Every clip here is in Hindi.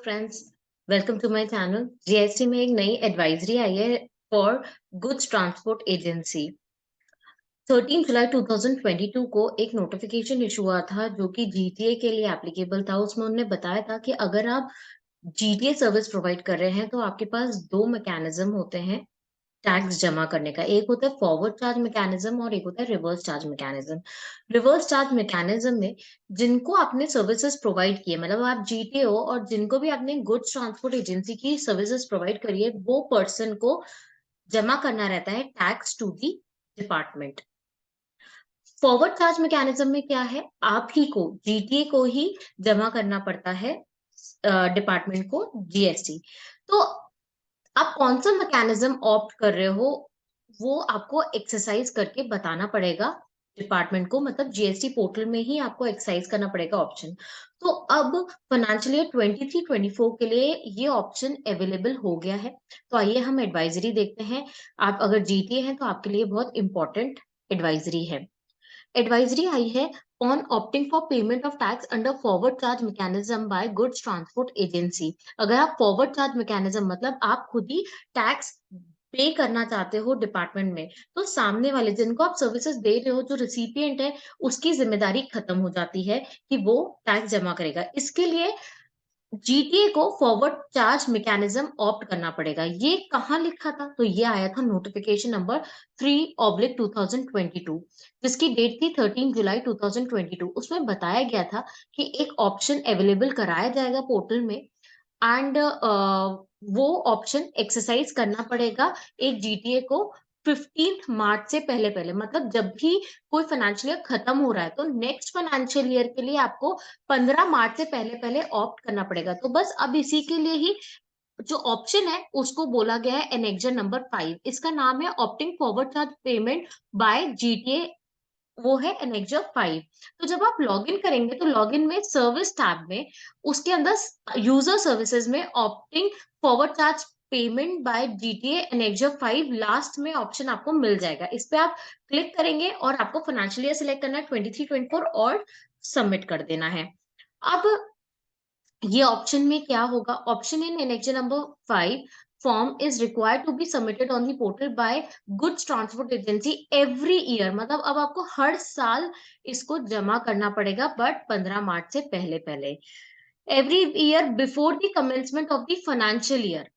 Friends, welcome to my channel. GST में एक नई एडवाइजरी आई है फॉर गुड्स ट्रांसपोर्ट एजेंसी। 13 जुलाई 2022 को एक नोटिफिकेशन इशू हुआ था जो कि जीटीए के लिए एप्लीकेबल था। उसमें उन्होंने बताया था कि अगर आप जीटीए सर्विस प्रोवाइड कर रहे हैं तो आपके पास दो मैकेनिज्म होते हैं टैक्स जमा करने का। एक होता है फॉरवर्ड चार्ज मैकेनिज्म और एक होता है reverse charge mechanism. Reverse charge mechanism में जिनको आपने सर्विसेज प्रोवाइड किए, मतलब आप जीटे हो और जिनको भी आपने गुड्स ट्रांसपोर्ट एजेंसी की सर्विसेज प्रोवाइड करी है, वो पर्सन को जमा करना रहता है tax to the department. Forward charge mechanism में क्या है, आप ही को जीटीए को ही जमा करना पड़ता है डिपार्टमेंट को जीएसटी। तो आप कौन सा मैकेनिज्म ऑप्ट कर रहे हो वो आपको एक्सरसाइज करके बताना पड़ेगा डिपार्टमेंट को, मतलब जीएसटी पोर्टल में ही आपको एक्सरसाइज करना पड़ेगा ऑप्शन। तो अब फाइनेंशियल ईयर 23-24 के लिए ये ऑप्शन अवेलेबल हो गया है। तो आइए हम एडवाइजरी देखते हैं। आप अगर जीटीए हैं तो आपके लिए बहुत इंपॉर्टेंट एडवाइजरी है। एडवाइजरी आई है on opting for payment of tax under forward charge mechanism bye goods transport agency. अगर आप फॉरवर्ड चार्ज मैकेनिज्म मतलब आप खुद ही टैक्स पे करना चाहते हो डिपार्टमेंट में, तो सामने वाले जिनको आप सर्विसेज दे रहे हो, जो रिसिपिएंट है, उसकी जिम्मेदारी खत्म हो जाती है कि वो टैक्स जमा करेगा। इसके लिए जीटीए को फॉरवर्ड चार्ज मैकेनिज्म ऑप्ट करना पड़ेगा। ये कहाँ लिखा था? तो ये आया था नोटिफिकेशन नंबर 3/2022, जिसकी डेट थी 13 जुलाई 2022। उसमें बताया गया था कि एक ऑप्शन अवेलेबल कराया जाएगा पोर्टल में एंड वो ऑप्शन एक्सरसाइज करना पड़ेगा एक जीटीए को 15 मार्च से पहले पहले। मतलब जब भी कोई फाइनेंशियल ईयर खत्म हो रहा है तो नेक्स्ट फाइनेंशियल ईयर के लिए आपको 15 मार्च से पहले पहले ऑप्ट करना पड़ेगा। तो बस अब इसी के लिए ही जो ऑप्शन है उसको बोला गया है एनेक्जर नंबर 5। इसका नाम है opting forward charge payment by GTA, वो है एनेक्जर 5। तो जब आप लॉगिन करेंगे तो लॉगिन में सर्विस टैब में उसके अंदर यूजर सर्विसेज में opting forward charge payment by GTA annexure 5 last में ऑप्शन आपको मिल जाएगा। इस पे आप क्लिक करेंगे और आपको फाइनेंशियल ईयर सिलेक्ट करना है 23-24 और सबमिट कर देना है। अब ये ऑप्शन में क्या होगा, option in annexure number 5 form is required to be submitted on the portal by goods transport agency every year. मतलब अब आपको हर साल इसको जमा करना पड़ेगा, बट 15 मार्च से पहले पहले every year before the commencement of the financial year.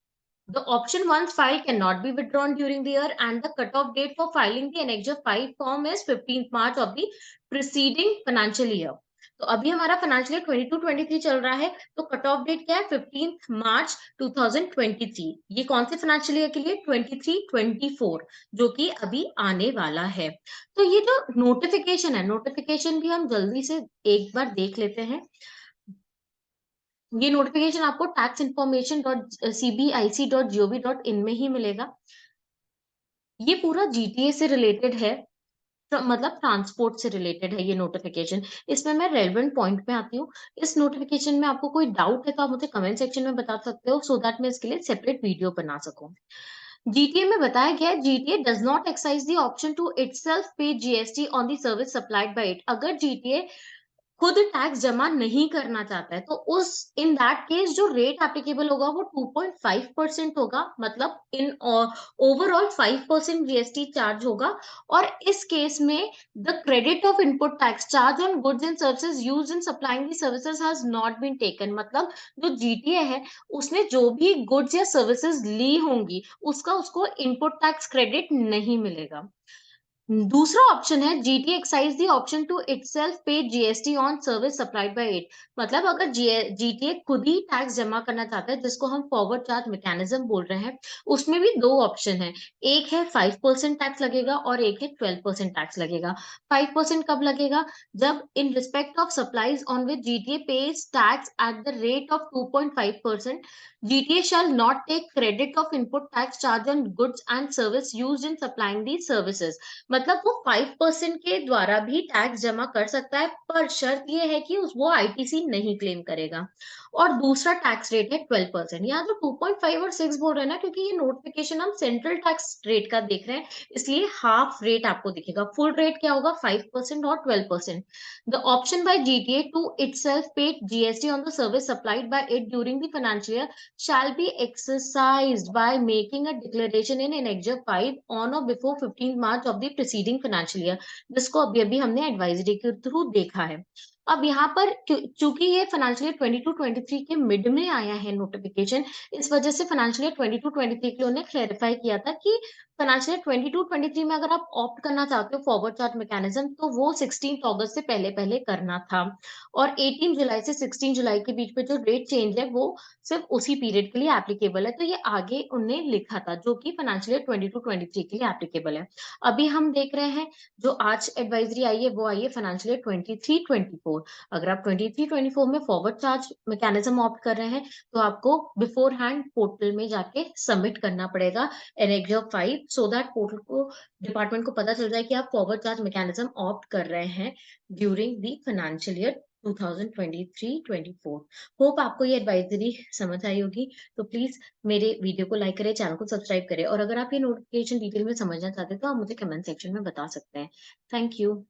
The option one's file cannot be withdrawn during the year and the cutoff date for filing the Annexure 5 form is 15th March of the preceding financial year। तो अभी हमारा फाइनेंशियल ईयर 22-23 चल रहा है, तो कट ऑफ डेट क्या है? 15th मार्च 2023। ये कौन से फाइनेंशियल ईयर के लिए? 23-24, जो कि अभी आने वाला है। तो ये जो नोटिफिकेशन है, नोटिफिकेशन भी हम जल्दी से एक बार देख लेते हैं। ये नोटिफिकेशन आपको taxinformation.cbic.gov.in में ही मिलेगा। ये पूरा जीटीए से रिलेटेड है, मतलब ट्रांसपोर्ट से रिलेटेड है ये नोटिफिकेशन। इसमें मैं रेलेवेंट पॉइंट पे आती हूँ। इस नोटिफिकेशन में आपको कोई डाउट है तो आप मुझे कमेंट सेक्शन में बता सकते हो, सो दैट मैं इसके लिए सेपरेट वीडियो बना सकूं। जीटीए में बताया गया है GTA does not exercise the option to itself pay GST on the service supplied by it. अगर जीटीए खुद टैक्स जमा नहीं करना चाहता है तो उस इन दैट केस जो रेट एप्लीकेबल होगा वो 2.5% होगा। मतलब इन ओवरऑल 5% जीएसटी चार्ज होगा। और इस केस में the credit of input tax charge on goods and services used in supplying the services has not been taken. मतलब जो जीटीए है उसने जो भी गुड्स या सर्विसेज ली होंगी उसका उसको इनपुट टैक्स क्रेडिट नहीं मिलेगा। दूसरा ऑप्शन है GTA exercise the option to itself pay GST on service supplied by it. मतलब अगर जीटीए खुद ही टैक्स जमा करना चाहता है, जिसको हम फॉरवर्ड चार्ज मैकेनिज्म बोल रहे हैं, उसमें भी दो ऑप्शन है। एक है 5% टैक्स लगेगा और एक है 12% टैक्स लगेगा। 5% कब लगेगा? जब in respect of supplies on which GTA page tax at the rate of 2.5%, GTA shall not take credit of input tax charge on goods and service used in supplying these services। मतलब वो 5% के द्वारा भी टैक्स जमा कर सकता है, पर शर्त ये है कि उस वो आईटीसी नहीं क्लेम करेगा। और दूसरा टैक्स रेट है 12%। यहाँ जो 2.5 और 6 बोल रहे हैं ना, क्योंकि ये नोटिफिकेशन हम सेंट्रल टैक्स रेट का देख रहे हैं, इसलिए हाफ रेट आपको दिखेगा। फुल रेट क्या होगा? 5% और 12%। The option by GTA to itself paid GST on the service supplied by it during the financial year shall be exercised by making a declaration in Annexure 5 on or before 15 March of the preceding financial year, जिसको अभी-अभी हमने एडवाइजरी के थ्रू देखा है। अब यहाँ पर चूंकि ये फाइनेंशियल ईयर 22-23 के मिड में आया है नोटिफिकेशन, इस वजह से फाइनेंशियल ईयर 22-23 के लिए उन्होंने क्लेरिफाई किया था कि फाइनेंशियल ईयर 22-23 में अगर आप ऑप्ट करना चाहते हो फॉरवर्ड चार्ज मैकेनिज्म, तो वो 16 अगस्त से पहले-पहले करना था। और 18 जुलाई से 16 जुलाई के बीच में जो रेट चेंज है, वो सिर्फ उसी पीरियड के लिए एप्लीकेबल है। तो ये आगे उनने लिखा था, जो कि फाइनेंशियल ईयर 22-23 के लिए एप्लीकेबल है। अभी हम देख रहे हैं, जो आज एडवाइजरी आई है, वो आई है फाइनेंशियल ईयर 23-24। अगर आप 23-24 में फॉरवर्ड चार्ज मैकेनिज्म ऑप्ट कर रहे हैं, तो आपको बिफोर हैंड पोर्टल में जाके सबमिट करना पड़ेगा एनेक्जर 5, सो दैट पोर्टल को, डिपार्टमेंट को पता चल जाए कि आप फॉरवर्ड चार्ज मैकेनिज्म ऑप्ट कर रहे हैं during the financial year 2023-24। Hope आपको ये एडवाइजरी समझ आई होगी। तो प्लीज मेरे वीडियो को लाइक करें, चैनल को सब्सक्राइब करें, और अगर आप ये नोटिफिकेशन डिटेल में समझना चाहते हैं, तो आप मुझे कमेंट सेक्शन में बता सकते हैं। Thank you.